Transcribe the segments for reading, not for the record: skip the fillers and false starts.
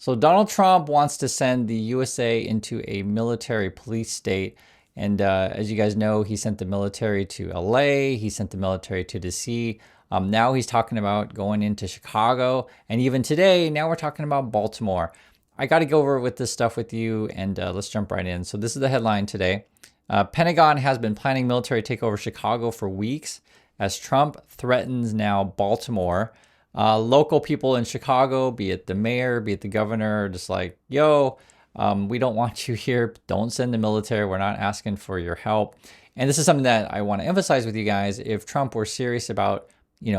So Donald Trump wants to send the USA into a military police state. And as you guys know, he sent the military to LA, he sent the military to DC. Now he's talking about going into Chicago. And even today, now we're talking about Baltimore. I got to go over with this stuff with you, and let's jump right in. So this is the headline today. Pentagon has been planning military takeover Chicago for weeks as Trump threatens now Baltimore. Local people in Chicago, be it the mayor, be it the governor, are just like, yo, we don't want you here. Don't send the military. We're not asking for your help. And this is something that I want to emphasize with you guys. If Trump were serious about,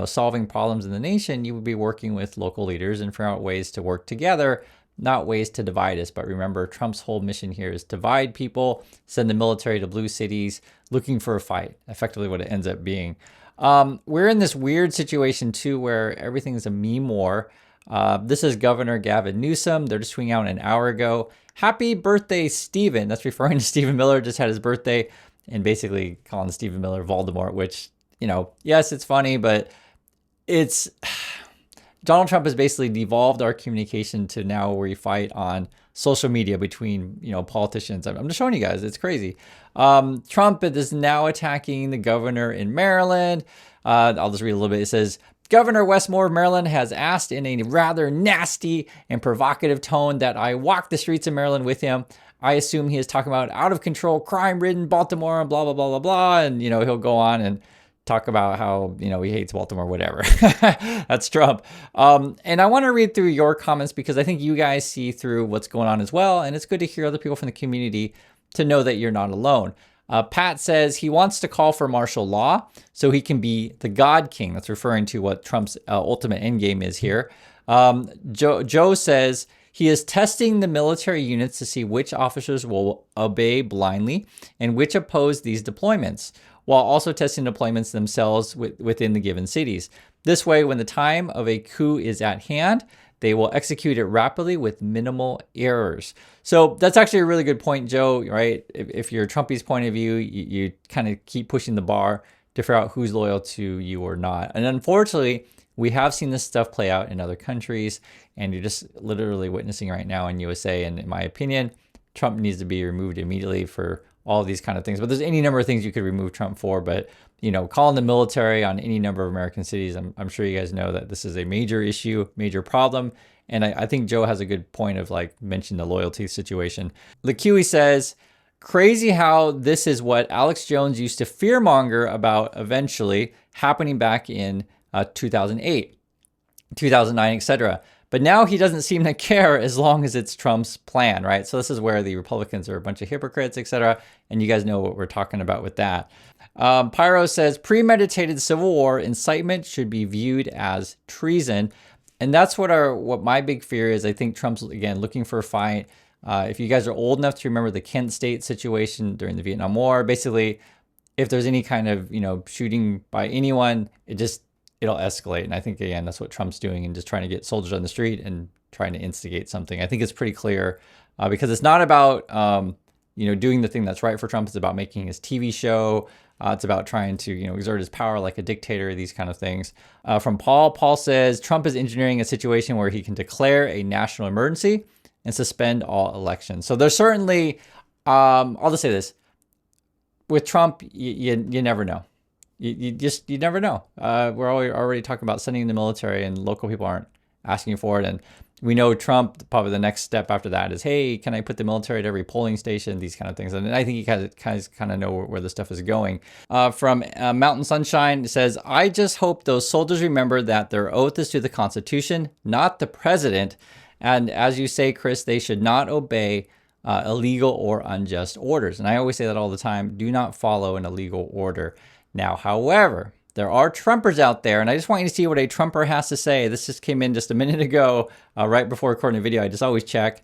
solving problems in the nation, you would be working with local leaders and figure out ways to work together, not ways to divide us. But remember, Trump's whole mission here is divide people, send the military to blue cities, looking for a fight, effectively what it ends up being. We're in this weird situation too, where everything is a meme war. This is Governor Gavin Newsom. They're just tweeting out an hour ago. Happy birthday, Stephen. That's referring to Stephen Miller, just had his birthday, and basically calling Stephen Miller Voldemort, which, yes, it's funny, but it's Donald Trump has basically devolved our communication to now where we fight on social media between, politicians. I'm just showing you guys. It's crazy. Trump is now attacking the governor in Maryland. I'll just read a little bit. It says, Governor Westmore of Maryland has asked in a rather nasty and provocative tone that I walk the streets of Maryland with him. I assume he is talking about out of control, crime-ridden Baltimore, and blah, blah, blah, blah, blah. And, he'll go on and talk about how, he hates Baltimore, whatever. That's Trump. And I want to read through your comments because I think you guys see through what's going on as well. And it's good to hear other people from the community to know that you're not alone. Pat says he wants to call for martial law so he can be the God King. That's referring to what Trump's ultimate endgame is here. Joe says he is testing the military units to see which officers will obey blindly and which oppose these deployments, while also testing deployments themselves within the given cities. This way, when the time of a coup is at hand, they will execute it rapidly with minimal errors. So that's actually a really good point, Joe, right? If you're Trumpy's point of view, you kind of keep pushing the bar to figure out who's loyal to you or not. And unfortunately, we have seen this stuff play out in other countries, and you're just literally witnessing right now in USA. And in my opinion, Trump needs to be removed immediately for all of these kind of things. But there's any number of things you could remove Trump for. But, calling the military on any number of American cities, I'm sure you guys know that this is a major issue, major problem. And I think Joe has a good point of mentioning the loyalty situation. LaQui says, crazy how this is what Alex Jones used to fearmonger about eventually happening back in 2008, 2009, etc. But now he doesn't seem to care as long as it's Trump's plan, right? So this is where the Republicans are a bunch of hypocrites, etc. And you guys know what we're talking about with that. Pyro says, premeditated civil war incitement should be viewed as treason. And that's what my big fear is. I think Trump's, again, looking for a fight. If you guys are old enough to remember the Kent State situation during the Vietnam War, basically, if there's any kind of, shooting by anyone, it'll escalate. And I think, again, that's what Trump's doing and just trying to get soldiers on the street and trying to instigate something. I think it's pretty clear because it's not about, doing the thing that's right for Trump. It's about making his TV show. It's about trying to, exert his power like a dictator, these kind of things. From Paul says, Trump is engineering a situation where he can declare a national emergency and suspend all elections. So there's certainly, I'll just say this, with Trump, you never know. You never know. We're already talking about sending the military, and local people aren't asking for it. And we know Trump, probably the next step after that is, hey, can I put the military at every polling station? These kind of things. And I think you guys kind of know where this stuff is going. From Mountain Sunshine, it says, I just hope those soldiers remember that their oath is to the Constitution, not the president. And as you say, Chris, they should not obey illegal or unjust orders. And I always say that all the time. Do not follow an illegal order. Now, however, there are Trumpers out there, and I just want you to see what a Trumper has to say. This just came in just a minute ago, right before recording the video. I just always check.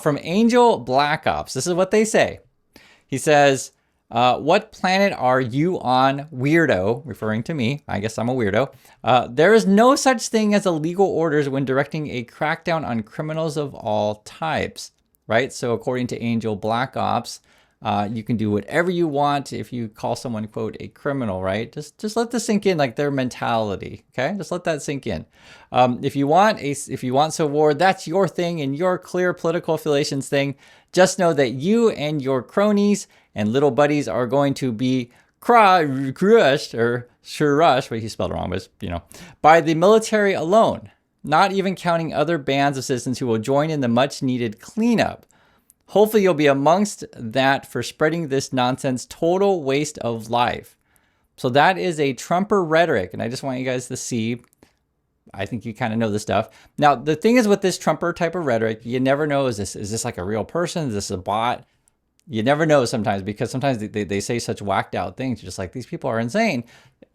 From Angel Black Ops, this is what they say. He says, what planet are you on, weirdo? Referring to me. I guess I'm a weirdo. There is no such thing as illegal orders when directing a crackdown on criminals of all types, right? So according to Angel Black Ops, You can do whatever you want if you call someone, quote, a criminal, right? Just let this sink in, like their mentality, okay? Just let that sink in. If you want civil war, that's your thing and your clear political affiliations thing. Just know that you and your cronies and little buddies are going to be crushed, or shurushed, but he spelled it wrong, but by the military alone, not even counting other bands of citizens who will join in the much needed cleanup. Hopefully you'll be amongst that for spreading this nonsense, total waste of life. So that is a Trumper rhetoric, and I just want you guys to see, I think you kind of know this stuff. Now, the thing is with this Trumper type of rhetoric, you never know, is this like a real person? Is this a bot? You never know sometimes, because sometimes they say such whacked out things. You're just like, these people are insane.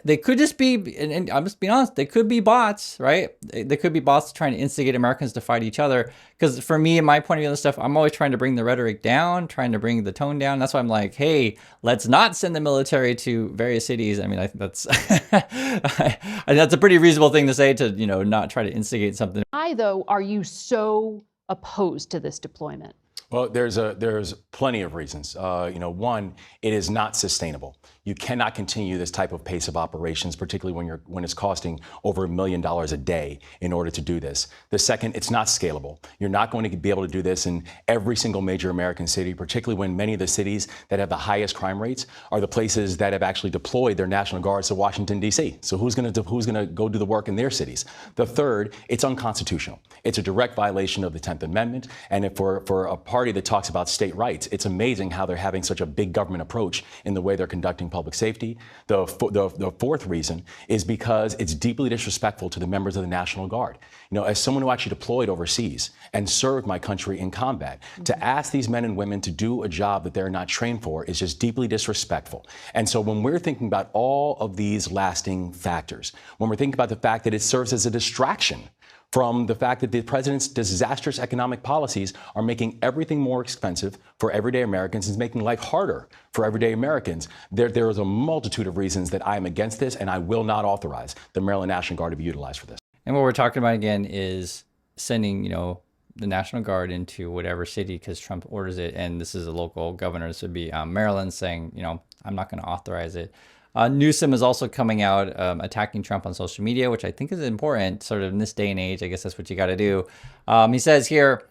They could just be, and I'm just being honest, they could be bots, right? They could be bots trying to instigate Americans to fight each other. Because for me, in my point of view on this stuff, I'm always trying to bring the rhetoric down, trying to bring the tone down. That's why I'm like, hey, let's not send the military to various cities. I mean, I think that's that's a pretty reasonable thing to say, to not try to instigate something. Why, though, are you so opposed to this deployment? Well, there's plenty of reasons. One, it is not sustainable. You cannot continue this type of pace of operations, particularly when it's costing over $1 million a day in order to do this. The second, it's not scalable. You're not going to be able to do this in every single major American city, particularly when many of the cities that have the highest crime rates are the places that have actually deployed their National Guards to Washington, D.C. So who's going to go do the work in their cities? The third, it's unconstitutional. It's a direct violation of the 10th Amendment. And for a party that talks about state rights, it's amazing how they're having such a big government approach in the way they're conducting public safety. The fourth reason is because it's deeply disrespectful to the members of the National Guard. As someone who actually deployed overseas and served my country in combat, to ask these men and women to do a job that they're not trained for is just deeply disrespectful. And so when we're thinking about all of these lasting factors, when we're thinking about the fact that it serves as a distraction from the fact that the president's disastrous economic policies are making everything more expensive for everyday Americans and making life harder for everyday Americans, there is a multitude of reasons that I am against this, and I will not authorize the Maryland National Guard to be utilized for this. And what we're talking about again is sending, the National Guard into whatever city because Trump orders it, and this is a local governor. This would be Maryland saying, I'm not going to authorize it. Newsom is also coming out attacking Trump on social media, which I think is important sort of in this day and age. I guess that's what you got to do. He says here,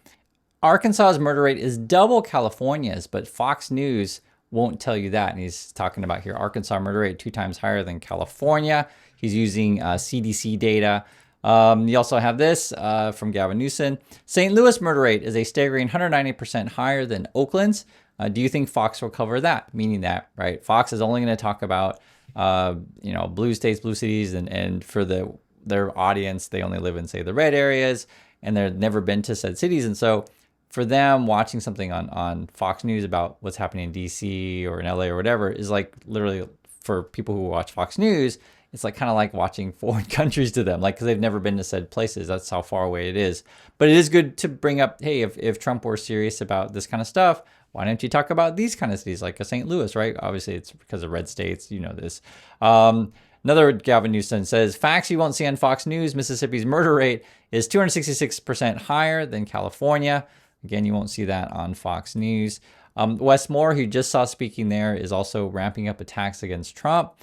Arkansas's murder rate is double California's, but Fox News won't tell you that. And he's talking about here, Arkansas murder rate 2 times higher than California. He's using CDC data. You also have this from Gavin Newsom. St. Louis murder rate is a staggering 190% higher than Oakland's. Do you think Fox will cover that? Meaning that, right? Fox is only going to talk about blue states, blue cities, and for their audience, they only live in, say, the red areas, and they've never been to said cities. And so for them, watching something on Fox News about what's happening in DC or in LA or whatever is like literally, for people who watch Fox News, it's like kind of like watching foreign countries to them, like because they've never been to said places. That's how far away it is. But it is good to bring up, hey, if Trump were serious about this kind of stuff, why don't you talk about these kind of cities like a St. Louis, right? Obviously, it's because of red states. You know this. Another Gavin Newsom says, facts you won't see on Fox News. Mississippi's murder rate is 266% higher than California. Again, you won't see that on Fox News. Wes Moore, who just saw speaking there, is also ramping up attacks against Trump.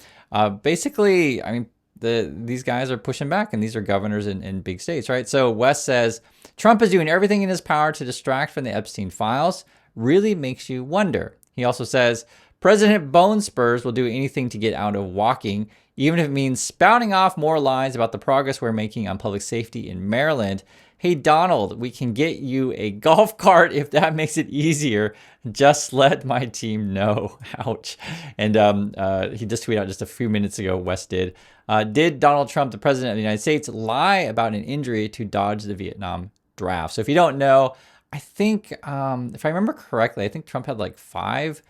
Basically, I mean, these guys are pushing back, and these are governors in big states, right? So Wes says, Trump is doing everything in his power to distract from the Epstein files. Really makes you wonder. He also says, President Bone Spurs will do anything to get out of walking, even if it means spouting off more lies about the progress we're making on public safety in Maryland. Hey, Donald, we can get you a golf cart if that makes it easier. Just let my team know. Ouch. And he just tweeted out just a few minutes ago, Wes did. Did Donald Trump, the president of the United States, lie about an injury to dodge the Vietnam draft? So if you don't know, I think, if I remember correctly, I think Trump had like 5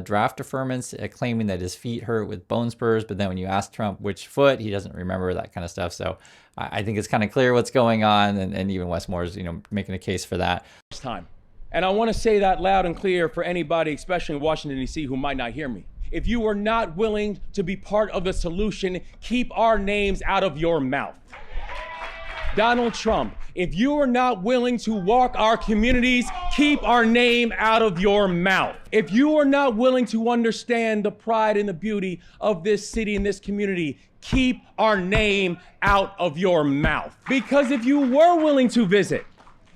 draft deferments claiming that his feet hurt with bone spurs. But then when you ask Trump which foot, he doesn't remember that kind of stuff. So I think it's kind of clear what's going on. And even Wes Moore is, making a case for that. Time. And I want to say that loud and clear for anybody, especially in Washington, D.C., who might not hear me. If you are not willing to be part of the solution, keep our names out of your mouth. Donald Trump, if you are not willing to walk our communities, keep our name out of your mouth. If you are not willing to understand the pride and the beauty of this city and this community, keep our name out of your mouth. Because if you were willing to visit,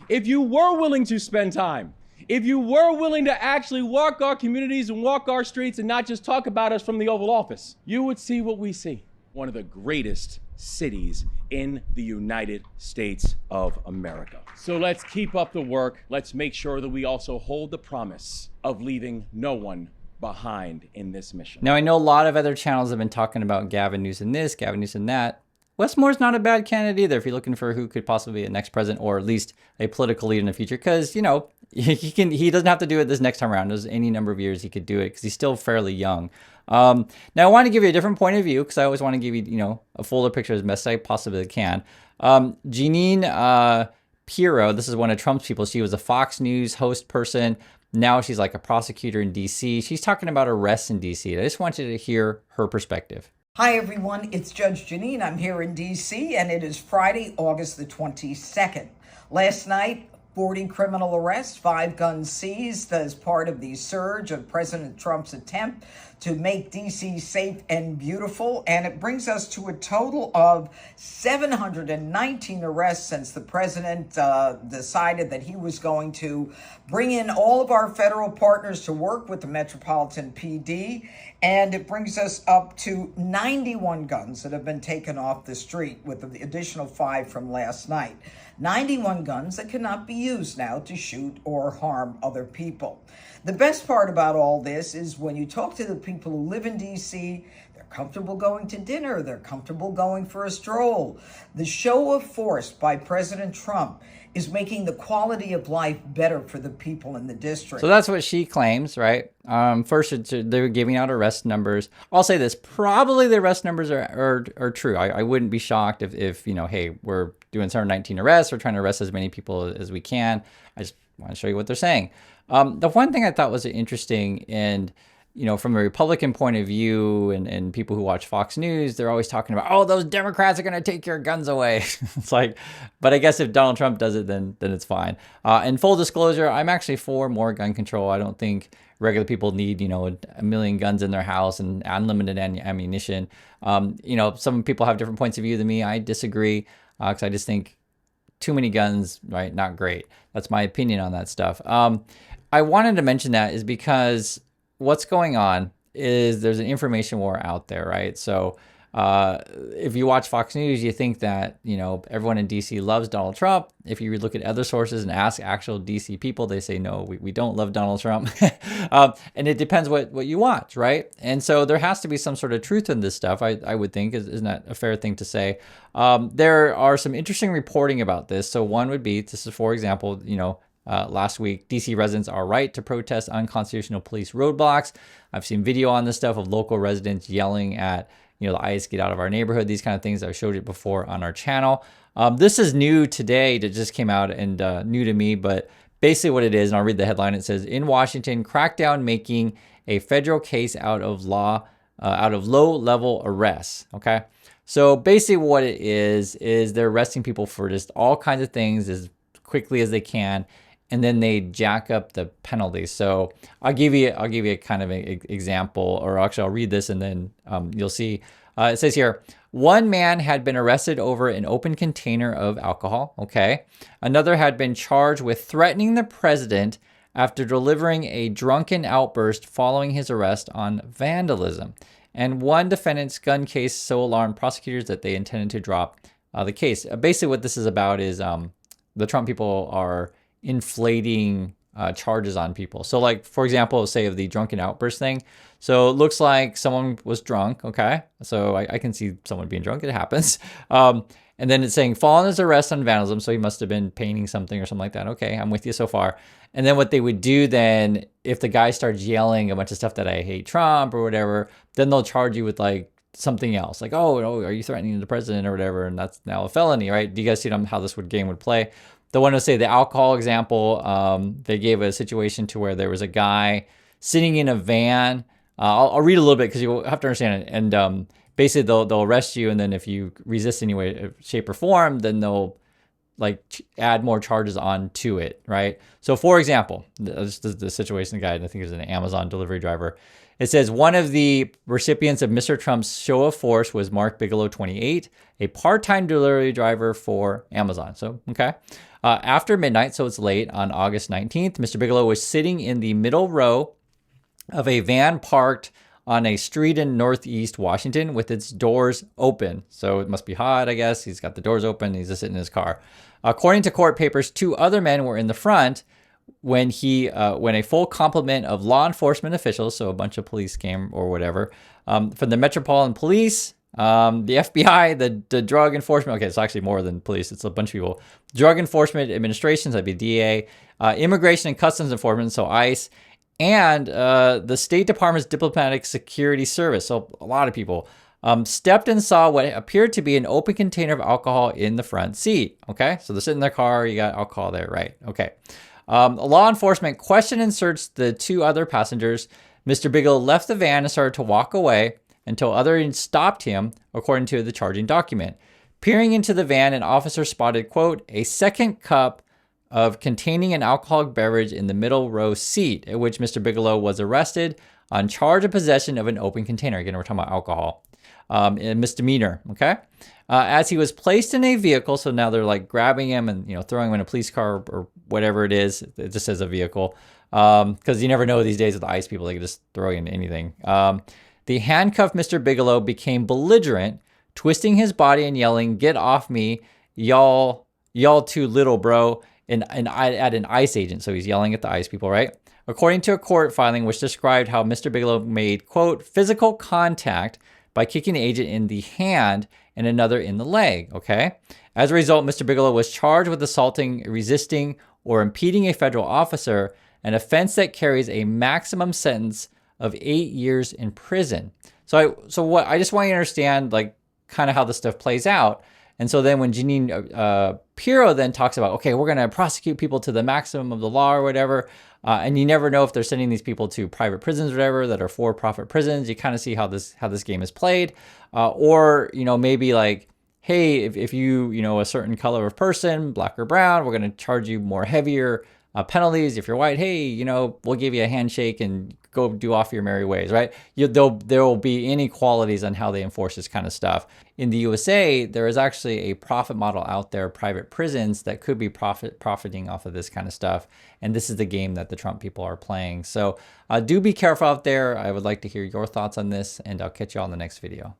if you were willing to spend time, if you were willing to actually walk our communities and walk our streets and not just talk about us from the Oval Office, you would see what we see. One of the greatest cities in the United States of America. So let's keep up the work. Let's make sure that we also hold the promise of leaving no one behind in this mission. Now, I know a lot of other channels have been talking about Gavin Newsom this, Gavin Newsom that. Wes Moore's not a bad candidate either if you're looking for who could possibly be a next president or at least a political leader in the future. Because, you know, he doesn't have to do it this next time around. There's any number of years he could do it because he's still fairly young. Now, I want to give you a different point of view because I always want to give you, you know, a fuller picture as best I possibly can. Jeanine Pirro, this is one of Trump's people. She was a Fox News host person. Now she's like a prosecutor in D.C. She's talking about arrests in D.C. I just want you to hear her perspective. Hi, everyone. It's Judge Janine. I'm here in D.C., and it is Friday, August the 22nd. Last night, 40 criminal arrests, 5 guns seized as part of the surge of President Trump's attempt to make D.C. safe and beautiful. And it brings us to a total of 719 arrests since the president decided that he was going to bring in all of our federal partners to work with the Metropolitan PD. And it brings us up to 91 guns that have been taken off the street with the additional 5 from last night. 91 guns that cannot be used now to shoot or harm other people. The best part about all this is when you talk to the people who live in D.C., they're comfortable going to dinner, they're comfortable going for a stroll. The show of force by President Trump is making the quality of life better for the people in the district. So that's what she claims, right? First, they're giving out arrest numbers. I'll say this, probably the arrest numbers are true. I wouldn't be shocked if, you know, hey, we're doing 719 arrests, we're trying to arrest as many people as we can. I just want to show you what they're saying. The one thing I thought was interesting, and you know, from a Republican point of view and people who watch Fox News, they're always talking about, oh, those Democrats are going to take your guns away. It's like, but I guess if Donald Trump does it, then it's fine. And full disclosure, I'm actually for more gun control. I don't think regular people need, you know, a million guns in their house and unlimited ammunition. You know, some people have different points of view than me. I disagree because I just think too many guns, right? Not great. That's my opinion on that stuff. I wanted to mention that is because what's going on is there's an information war out there, right? So if you watch Fox News, you think that, you know, everyone in DC loves Donald Trump. If you look at other sources and ask actual DC people, they say, no, we don't love Donald Trump. And it depends what you watch, right? And so there has to be some sort of truth in this stuff, I would think. Isn't that a fair thing to say? There are some interesting reporting about this. So one would be, this is, for example, you know, last week, DC residents are right to protest unconstitutional police roadblocks. I've seen video on this stuff of local residents yelling at, you know, the ICE, get out of our neighborhood, these kind of things. I've showed it before on our channel. This is new today that just came out and new to me, but basically what it is, and I'll read the headline. It says, in Washington, crackdown making a federal case out of low-level arrests, okay? So basically what it is they're arresting people for just all kinds of things as quickly as they can, and then they jack up the penalty. So I'll give you a kind of an example, or actually I'll read this and then you'll see. It says here, one man had been arrested over an open container of alcohol, okay? Another had been charged with threatening the president after delivering a drunken outburst following his arrest on vandalism. And one defendant's gun case so alarmed prosecutors that they intended to drop the case. Basically what this is about is the Trump people are inflating charges on people. So like, for example, say of the drunken outburst thing. So it looks like someone was drunk, okay? So I can see someone being drunk, it happens. And then it's saying, following his arrest on vandalism, so he must have been painting something or something like that. Okay, I'm with you so far. And then what they would do then, if the guy starts yelling a bunch of stuff that I hate Trump or whatever, then they'll charge you with like something else. Like, oh, are you threatening the president or whatever? And that's now a felony, right? Do you guys see how this game would play? The one to say the alcohol example, they gave a situation to where there was a guy sitting in a van. I'll read a little bit because you have to understand it. And basically they'll arrest you. And then if you resist in any way, shape or form, then they'll like add more charges on to it, right? So for example, this is the situation guide, I think is an Amazon delivery driver. It says one of the recipients of Mr. Trump's show of force was Mark Bigelow, 28, a part-time delivery driver for Amazon. So, okay. After midnight, so it's late, on August 19th, Mr. Bigelow was sitting in the middle row of a van parked on a street in Northeast Washington with its doors open. So it must be hot, I guess. He's got the doors open. He's just sitting in his car. According to court papers, 2 other men were in the front when a full complement of law enforcement officials, so a bunch of police came or whatever, from the Metropolitan Police, the FBI, the Drug Enforcement, okay, it's actually more than police, it's a bunch of people, Drug Enforcement Administration, that'd be DA, Immigration and Customs Enforcement, so ICE, and the State Department's Diplomatic Security Service, so a lot of people, stepped and saw what appeared to be an open container of alcohol in the front seat. Okay, so they're sitting in their car, you got alcohol there, right? Okay. Law enforcement questioned and searched the 2 other passengers. Mr. Bigelow left the van and started to walk away until others stopped him, according to the charging document. Peering into the van, an officer spotted, quote, a second cup of containing an alcoholic beverage in the middle row seat, at which Mr. Bigelow was arrested on charge of possession of an open container. Again, we're talking about alcohol. A misdemeanor, okay? As he was placed in a vehicle, so now they're like grabbing him and, you know, throwing him in a police car or whatever it is. It just says a vehicle. Because you never know these days with the ICE people, they can just throw you in anything. The handcuffed Mr. Bigelow became belligerent, twisting his body and yelling, "Get off me, y'all too little, bro," and at an ICE agent. So he's yelling at the ICE people, right? According to a court filing which described how Mr. Bigelow made, quote, physical contact by kicking the agent in the hand and another in the leg, okay? As a result, Mr. Bigelow was charged with assaulting, resisting, or impeding a federal officer, an offense that carries a maximum sentence of 8 years in prison. So I just want you to understand, like, kind of how this stuff plays out. And so then when Jeanine Pirro then talks about, okay, we're going to prosecute people to the maximum of the law or whatever, and you never know if they're sending these people to private prisons or whatever that are for-profit prisons. You kind of see how this game is played. Or, you know, maybe like, hey, if you know, a certain color of person, black or brown, we're going to charge you more heavier penalties. If you're white, hey, you know, we'll give you a handshake and go do off your merry ways, right? There will be inequalities on how they enforce this kind of stuff. In the USA, there is actually a profit model out there, private prisons, that could be profiting off of this kind of stuff. And this is the game that the Trump people are playing. So do be careful out there. I would like to hear your thoughts on this, and I'll catch you all in the next video.